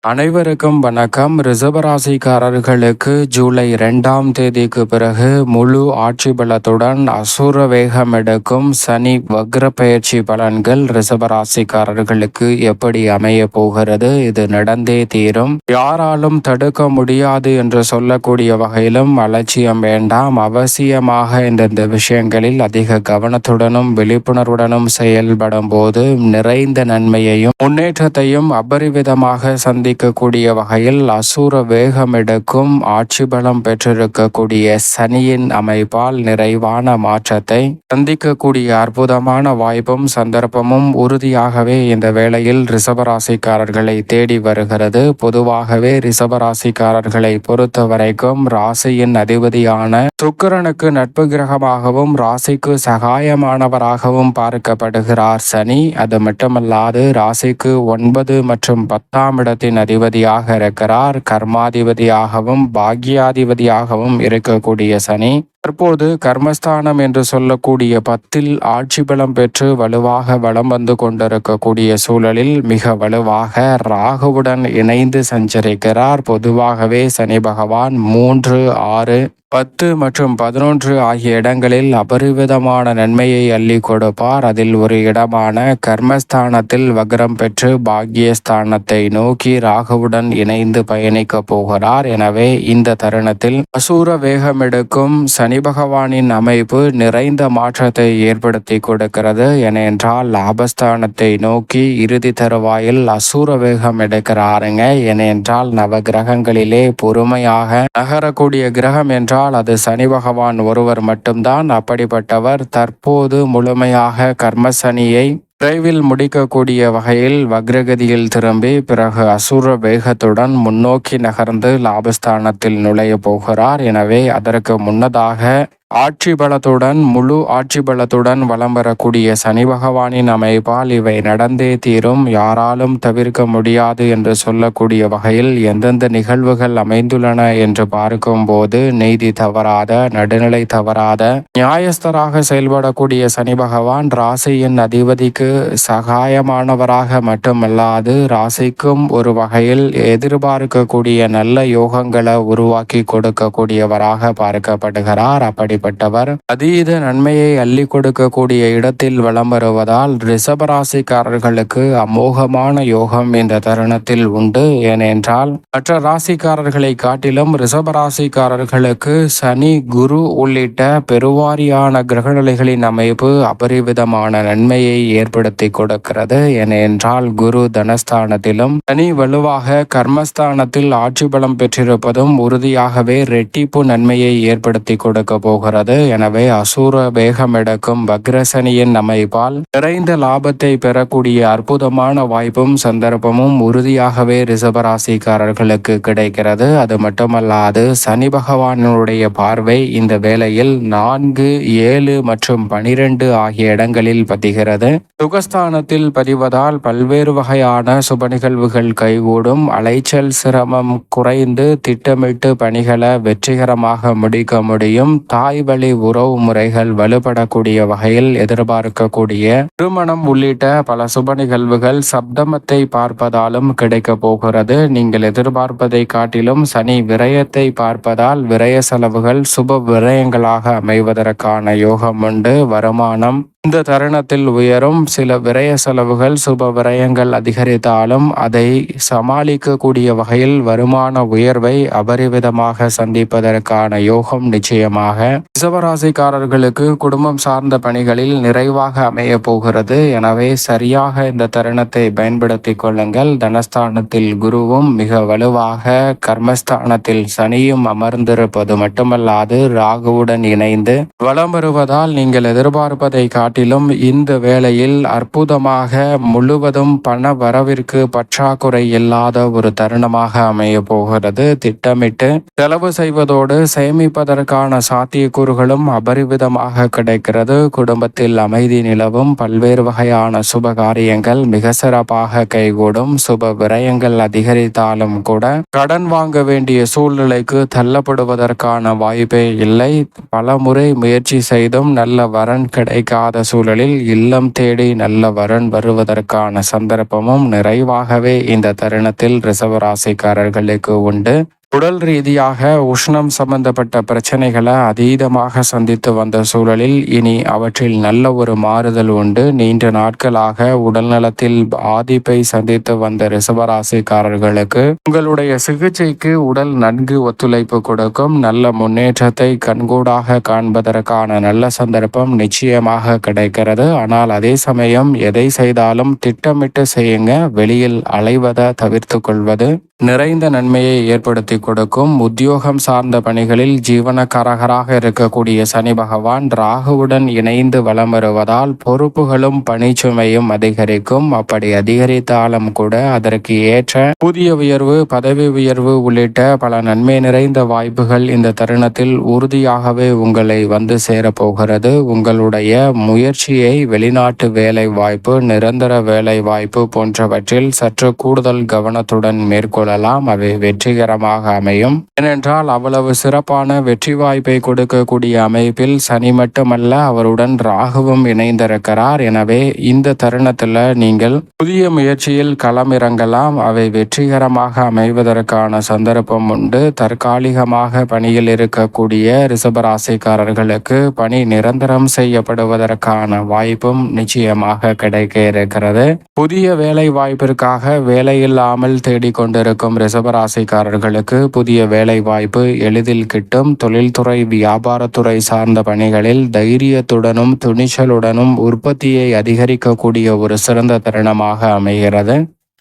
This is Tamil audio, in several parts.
அனைவருக்கும் வணக்கம். ரிஷபராசிக்காரர்களுக்கு ஜூலை 2ஆம் தேதிக்கு பிறகு முழு ஆட்சி பலத்துடன் அசுர வேகம் எடுக்கும் சனி வக்ர பயிற்சி பலன்கள் ரிஷபராசிக்காரர்களுக்கு எப்படி அமைய போகிறது? இது நடந்தே தீரும், யாராலும் தடுக்க முடியாது என்று சொல்லக்கூடிய வகையிலும் அலட்சியம் வேண்டாம். அவசியமாக இந்த விஷயங்களில் அதிக கவனத்துடனும் விழிப்புணர்வுடனும் செயல்படும் போது நிறைந்த நன்மையையும் முன்னேற்றத்தையும் அபரிவிதமாக சந்திக்கக்கூடிய வகையில் அசுர வேகம் எடுக்கும் ஆட்சி பலம் பெற்றிருக்கக்கூடிய சனியின் அமைப்பால் நிறைவான மாற்றத்தை சந்திக்கக்கூடிய அற்புதமான வாய்ப்பும் சந்தர்ப்பமும் உறுதியாகவே இந்த வேளையில் ரிஷபராசிக்காரர்களை தேடி வருகிறது. பொதுவாகவே ரிஷபராசிக்காரர்களை பொறுத்த வரைக்கும் ராசியின் அதிபதியான சுக்கிரனுக்கு நட்பு கிரகமாகவும் ராசிக்கு சகாயமானவராகவும் பார்க்கப்படுகிறார் சனி. அது மட்டுமல்லாது ராசிக்கு 9 மற்றும் 10ஆம் இடத்தின் அதிபதியாக இருக்கிறார். கர்மாதிபதியாகவும் பாக்யாதிபதியாகவும் இருக்கக்கூடிய சனி தற்போது கர்மஸ்தானம் என்று சொல்லக்கூடிய 10ல் ஆட்சி பலம் பெற்று வலுவாக வலம் வந்து கொண்டிருக்கக்கூடிய சூழலில் மிக வலுவாக ராகுவுடன் இணைந்து சஞ்சரிக்கிறார். பொதுவாகவே சனி பகவான் 3, 6, 10 மற்றும் 11 ஆகிய இடங்களில் அபரிவிதமான நன்மையை அள்ளி கொடுப்பார். அதில் ஒரு இடமான கர்மஸ்தானத்தில் வக்ரம் பெற்று பாக்யஸ்தானத்தை நோக்கி ராகுவுடன் இணைந்து பயணிக்க போகிறார். எனவே இந்த தருணத்தில் அசூர வேகம் எடுக்கும் சனி பகவானின் அமைப்பு நிறைந்த மாற்றத்தை ஏற்படுத்தி கொடுக்கிறது. ஏனென்றால் லாபஸ்தானத்தை நோக்கி இறுதி தருவாயில் அசூர வேகம் எடுக்கிறாருங்க. ஏனென்றால் நவ கிரகங்களிலே பொறுமையாக நகரக்கூடிய கிரகம் என்றால் அது சனி பகவான் ஒருவர் மட்டும்தான். அப்படிப்பட்டவர் தற்போது முழுமையாக கர்மசனியை விரைவில் முடிக்கக்கூடிய வகையில் வக்ரகதியில் திரும்பி பிறகு அசுர வேகத்துடன் முன்னோக்கி நகர்ந்து லாபஸ்தானத்தில் நுழைய போகிறார். எனவே அதற்கு முன்னதாக ஆட்சி பலத்துடன் முழு ஆட்சி பலத்துடன் வலம் வரக்கூடிய சனி பகவானின் அமைப்பால் இவை நடந்தே தீரும், யாராலும் தவிர்க்க முடியாது என்று சொல்லக்கூடிய வகையில் எந்தெந்த நிகழ்வுகள் அமைந்துள்ளன என்று பார்க்கும்போது நீதி தவறாத, நடுநிலை தவறாத, நியாயஸ்தராக செயல்படக்கூடிய சனி பகவான் ராசியின் அதிபதிக்கு சகாயமானவராக மட்டுமல்லாது ராசிக்கும் ஒரு வகையில் எதிர்பார்க்கக்கூடிய நல்ல யோகங்களை உருவாக்கி கொடுக்கக்கூடியவராக பார்க்கப்படுகிறார். அப்படி அதீத நன்மையை அள்ளி கொடுக்கக்கூடிய இடத்தில் வலம் வருவதால் ரிஷபராசிக்காரர்களுக்கு அமோகமான யோகம் இந்த தருணத்தில் உண்டு. ஏனென்றால் மற்ற ராசிக்காரர்களை காட்டிலும் ரிஷபராசிக்காரர்களுக்கு சனி, குரு உள்ளிட்ட பெருவாரியான கிரகநிலைகளின் அமைப்பு அபரிவிதமான நன்மையை ஏற்படுத்தி கொடுக்கிறது. ஏனென்றால் குரு தனஸ்தானத்திலும் சனி வலுவாக கர்மஸ்தானத்தில் ஆட்சி பலம் பெற்றிருப்பதும் உறுதியாகவே ரெட்டிப்பு நன்மையை ஏற்படுத்தி கொடுக்க போகிறது. எனவே அசூர வேகம் எடுக்கும் வக்ரசனியின் அமைப்பால் நிறைந்த லாபத்தை பெறக்கூடிய அற்புதமான வாய்ப்பும் சந்தர்ப்பமும் உறுதியாகவே ரிஷபராசிக்காரர்களுக்கு கிடைக்கிறது. அது மட்டுமல்லாது சனி பகவானுடைய பார்வை இந்த வேளையில் 4, 7 மற்றும் 12 ஆகிய இடங்களில் பதிகிறது. சுகஸ்தானத்தில் பதிவதால் பல்வேறு வகையான சுப நிகழ்வுகள் கைகூடும், அலைச்சல் சிரமம் குறைந்து திட்டமிட்டு பணிகளை வெற்றிகரமாக முடிக்க முடியும். தாய் வழி உறவு முறைகள் வலுப்படக்கூடிய வகையில் எதிர்பார்க்கக்கூடிய திருமணம் உள்ளிட்ட பல சுப நிகழ்வுகள் சப்தமத்தை பார்ப்பதாலும் கிடைக்க போகிறது. நீங்கள் எதிர்பார்ப்பதை காட்டிலும் சனி விரயத்தை பார்ப்பதால் விரய செலவுகள் சுப விரயங்களாக அமைவதற்கான யோகம் உண்டு. வருமானம் இந்த தருணத்தில் உயரும். சில விரய செலவுகள் சுப விரயங்கள் அதிகரித்தாலும் அதை சமாளிக்கக்கூடிய வகையில் வருமான உயர்வை அபரிவிதமாக சந்திப்பதற்கான யோகம் நிச்சயமாக ரிஷபராசிக்காரர்களுக்கு குடும்பம் சார்ந்த பணிகளில் நிறைவாக அமைய போகிறது. எனவே சரியாக இந்த தருணத்தை பயன்படுத்திக் கொள்ளுங்கள். தனஸ்தானத்தில் குருவும் மிக வலுவாக கர்மஸ்தானத்தில் சனியும் அமர்ந்திருப்பது மட்டுமல்லாது ராகுவுடன் இணைந்து வலம் வருவதால் நீங்கள் எதிர்பார்ப்பதை காட்டிலும் இந்த வேளையில் அற்புதமாக முழுவதும் பண வரவிற்கு பற்றாக்குறை இல்லாத ஒரு தருணமாக அமைய போகிறது. திட்டமிட்டு செலவு செய்வதோடு சேமிப்பதற்கான சாத்தியக்கூறுகளும் அபரிவிதமாக கிடைக்கிறது. குடும்பத்தில் அமைதி நிலவும். பல்வேறு வகையான சுப காரியங்கள் மிக சிறப்பாக கைகூடும். சுப விரயங்கள் அதிகரித்தாலும் கூட கடன் வாங்க வேண்டிய சூழ்நிலைக்கு தள்ளப்படுவதற்கான வாய்ப்பே இல்லை. பல முறை முயற்சி செய்தும் நல்ல வரன் கிடைக்காத வந்த சூழலில் இல்லம் தேடி நல்ல வரன் வருவதற்கான சந்தர்ப்பமும் நிறைவாகவே இந்த தருணத்தில் ரிஷபராசிக்காரர்களுக்கு உண்டு. உடல் ரீதியாக உஷ்ணம் சம்பந்தப்பட்ட பிரச்சனைகளை அதீதமாக சந்தித்து வந்த சூழலில் இனி அவற்றில் நல்ல ஒரு மாறுதல் உண்டு. நீண்ட நாட்களாக உடல்நலத்தில் பாதிப்பை சந்தித்து வந்த ரிஷபராசிக்காரர்களுக்கு உங்களுடைய சிகிச்சைக்கு உடல் நன்கு ஒத்துழைப்பு கொடுக்கும். நல்ல முன்னேற்றத்தை கண்கூடாக காண்பதற்கான நல்ல சந்தர்ப்பம் நிச்சயமாக கிடைக்கிறது. ஆனால் அதே சமயம் எதை செய்தாலும் திட்டமிட்டு செய்யுங்க. வெளியில் அலைவதை தவிர்த்து கொள்வது நிறைந்த நன்மையை ஏற்படுத்தி கொடுக்கும். உத்தியோகம் சார்ந்த பணிகளில் ஜீவனக்காரகராக இருக்கக்கூடிய சனி பகவான் ராகுவுடன் இணைந்து வலம் வருவதால் பொறுப்புகளும் பணிச்சுமையும் அதிகரிக்கும். அப்படி அதிகரித்தாலும் கூட அதற்கு ஏற்ற புதிய உயர்வு, பதவி உயர்வு உள்ளிட்ட பல நன்மை நிறைந்த வாய்ப்புகள் இந்த தருணத்தில் உறுதியாகவே உங்களை வந்து சேரப்போகிறது. உங்களுடைய முயற்சியை வெளிநாட்டு வேலை வாய்ப்பு, நிரந்தர வேலை வாய்ப்பு போன்றவற்றில் சற்று கூடுதல் கவனத்துடன் மேற்கொள்ள அவை வெற்றிகரமாக அமையும். ஏனென்றால் அவ்வளவு சிறப்பான வெற்றி வாய்ப்பை கொடுக்கக்கூடிய அமைப்பில் சனி மட்டுமல்ல, அவருடன் ராகுவும் இணைந்திருக்கிறார். எனவே இந்த தருணத்தில் நீங்கள் புதிய முயற்சியில் களமிறங்கலாம். அவை வெற்றிகரமாக அமைவதற்கான சந்தர்ப்பம் உண்டு. தற்காலிகமாக பணியில் இருக்கக்கூடிய ரிஷபராசிக்காரர்களுக்கு பணி நிரந்தரம் செய்யப்படுவதற்கான வாய்ப்பும் நிச்சயமாக கிடைக்க இருக்கிறது. புதிய வேலை வாய்ப்பிற்காக வேலையில்லாமல் தேடிக்கொண்டிருக்கும் ரிஷபராசிக்காரர்களுக்கு புதிய வேலை வாய்ப்பு எளிதில் கிட்டும். தொழில்துறை, வியாபாரத்துறை சார்ந்த பணிகளில் தைரியத்துடனும் துணிச்சலுடனும் உற்பத்தியை அதிகரிக்கக்கூடிய ஒரு சிறந்த தருணமாக அமைகிறது.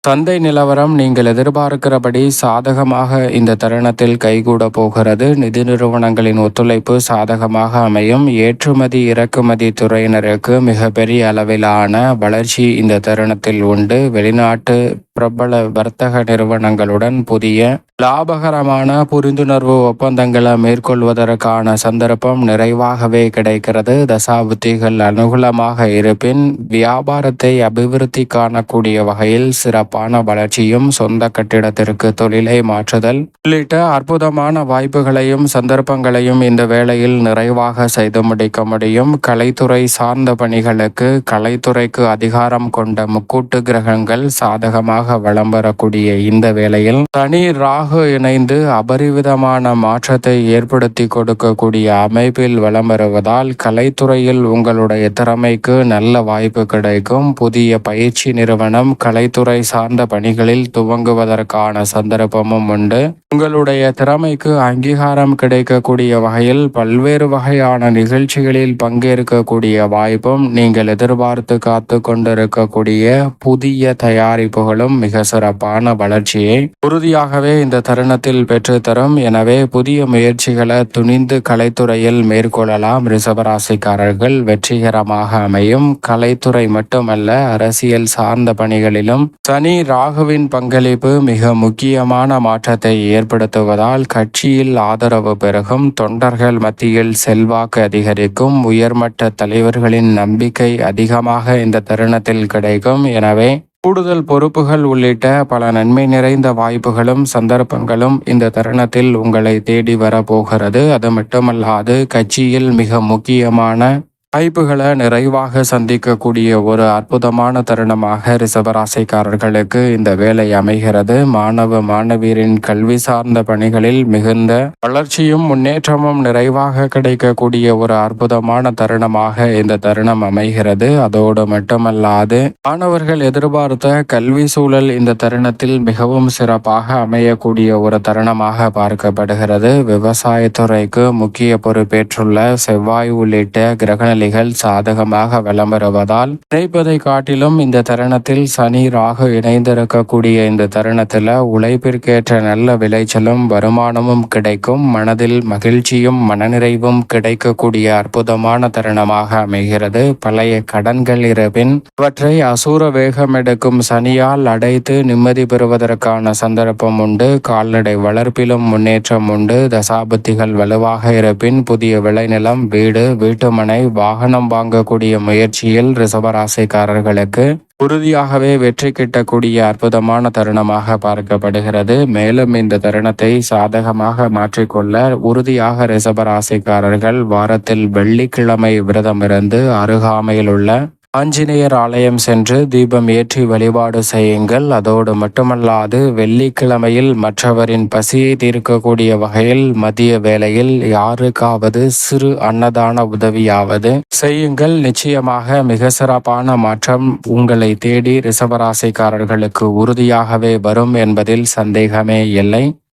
சந்தை நிலவரம் நீங்கள் எதிர்பார்க்கிறபடி சாதகமாக இந்த தருணத்தில் கைகூட போகிறது. நிதி நிறுவனங்களின் ஒத்துழைப்பு சாதகமாக அமையும். ஏற்றுமதி இறக்குமதி துறையினருக்கு மிகப்பெரிய அளவிலான வளர்ச்சி இந்த தருணத்தில் உண்டு. வெளிநாட்டு பிரபல வர்த்தக நிறுவனங்களுடன் புதிய லாபகரமான புரிந்துணர்வு ஒப்பந்தங்களை மேற்கொள்வதற்கான சந்தர்ப்பம் நிறைவாகவே கிடைக்கிறது. தசாபுத்திகள் அனுகூலமாக இருப்பின் வியாபாரத்தை அபிவிருத்தி காணக்கூடிய வகையில் சிறப்பான வளர்ச்சியும், சொந்த கட்டிடத்திற்கு தொழிலை மாற்றுதல் உள்ளிட்ட அற்புதமான வாய்ப்புகளையும் சந்தர்ப்பங்களையும் இந்த வேளையில் நிறைவாக செய்து முடிக்க முடியும். கலைத்துறை சார்ந்த பணிகளுக்கு கலைத்துறைக்கு அதிகாரம் கொண்ட முக்கூட்டு கிரகங்கள் சாதகமாக வலம் வரக்கூடிய இந்த வேளையில் சனி ராகு இணைந்து அபரிவிதமான மாற்றத்தை ஏற்படுத்தி கொடுக்கக்கூடிய அமைப்பில் வலம் வருவதால் கலைத்துறையில் உங்களுடைய திறமைக்கு நல்ல வாய்ப்பு கிடைக்கும். புதிய பயிற்சி நிறுவனம் கலைத்துறை சார்ந்த பணிகளில் துவங்குவதற்கான சந்தர்ப்பமும் உண்டு. உங்களுடைய திறமைக்கு அங்கீகாரம் கிடைக்கக்கூடிய வகையில் பல்வேறு வகையான நிகழ்ச்சிகளில் பங்கேற்கக்கூடிய வாய்ப்பும், நீங்கள் எதிர்பார்த்து காத்து கொண்டிருக்கக்கூடிய புதிய தயாரிப்புகளும் மிக சிறப்பான வளர்ச்சியை உறுதியாகவே இந்த தருணத்தில் பெற்றுத்தரும். எனவே புதிய முயற்சிகளை துணிந்து கலைத்துறையில் மேற்கொள்ளலாம். ரிஷபராசிக்காரர்கள் வெற்றிகரமாக அமையும். கலைத்துறை மட்டுமல்ல, அரசியல் சார்ந்த பணிகளிலும் சனி ராகுவின் பங்களிப்பு மிக முக்கியமான மாற்றத்தை ஏற்படுத்துவதால் கட்சியில் ஆதரவு பெருகும். தொண்டர்கள் மத்தியில் செல்வாக்கு அதிகரிக்கும். உயர்மட்ட தலைவர்களின் நம்பிக்கை அதிகமாக இந்த தருணத்தில் கிடைக்கும். எனவே கூடுதல் பொறுப்புகள் உள்ளிட்ட பல நன்மை நிறைந்த வாய்ப்புகளும் சந்தர்ப்பங்களும் இந்த தருணத்தில் உங்களை தேடி வரப்போகிறது. அது மட்டுமல்லாது கட்சியில் மிக முக்கியமான வாய்ப்புகளை நிறைவாக சந்திக்கக்கூடிய ஒரு அற்புதமான தருணமாக ரிஷபராசிக்காரர்களுக்கு இந்த வேலை அமைகிறது. மாணவ மாணவியரின் கல்வி சார்ந்த பணிகளில் மிகுந்த வளர்ச்சியும் முன்னேற்றமும் நிறைவாக கிடைக்கக்கூடிய ஒரு அற்புதமான தருணமாக இந்த தருணம் அமைகிறது. அதோடு மட்டுமல்லாது மாணவர்கள் எதிர்பார்த்த கல்வி சூழல் இந்த தருணத்தில் மிகவும் சிறப்பாக அமையக்கூடிய ஒரு தருணமாக பார்க்கப்படுகிறது. விவசாயத்துறைக்கு முக்கிய பொறுப்பேற்றுள்ள செவ்வாய் உள்ளிட்ட கிரகநிலை சாதகமாக வலம் வருவதால் நினைப்பதை காட்டிலும் இந்த தருணத்தில் சனி ராகு இணைந்திருக்கக்கூடிய இந்த தருணத்தில் உழைப்பிற்கேற்ற நல்ல விளைச்சலும் வருமானமும் கிடைக்கும். மனதில் மகிழ்ச்சியும் மனநிறைவும் கிடைக்கக்கூடிய அற்புதமான தருணமாக அமைகிறது. பழைய கடன்கள் இருப்பின் அவற்றை அசூர வேகம் எடுக்கும் சனியால் அடைத்து நிம்மதி பெறுவதற்கான சந்தர்ப்பம் உண்டு. கால்நடை வளர்ப்பிலும் முன்னேற்றம் உண்டு. தசாபுத்திகள் வலுவாக இருப்பின் புதிய விளைநிலம், வீடு, வீட்டுமனை, வாகனம் வாங்கக்கூடிய முயற்சியில் ரிஷபராசிக்காரர்களுக்கு உறுதியாகவே வெற்றி கிட்டக்கூடிய அற்புதமான தருணமாக பார்க்கப்படுகிறது. மேலும் இந்த தருணத்தை சாதகமாக மாற்றிக்கொள்ள உறுதியாக ரிஷபராசிக்காரர்கள் வாரத்தில் வெள்ளிக்கிழமை விரதமிருந்து அருகாமையில் உள்ள ஆஞ்சநேயர் ஆலயம் சென்று தீபம் ஏற்றி வழிபாடு செய்யுங்கள். அதோடு மட்டுமல்லாது வெள்ளிக்கிழமையில் மற்றவரின் பசியை தீர்க்கக்கூடிய வகையில் மதிய வேளையில் யாருக்காவது சிறு அன்னதான உதவியாவது செய்யுங்கள். நிச்சயமாக மிக சிறப்பான மாற்றம் உங்களை தேடி ரிஷபராசிக்காரர்களுக்கு உறுதியாகவே வரும் என்பதில் சந்தேகமே இல்லை.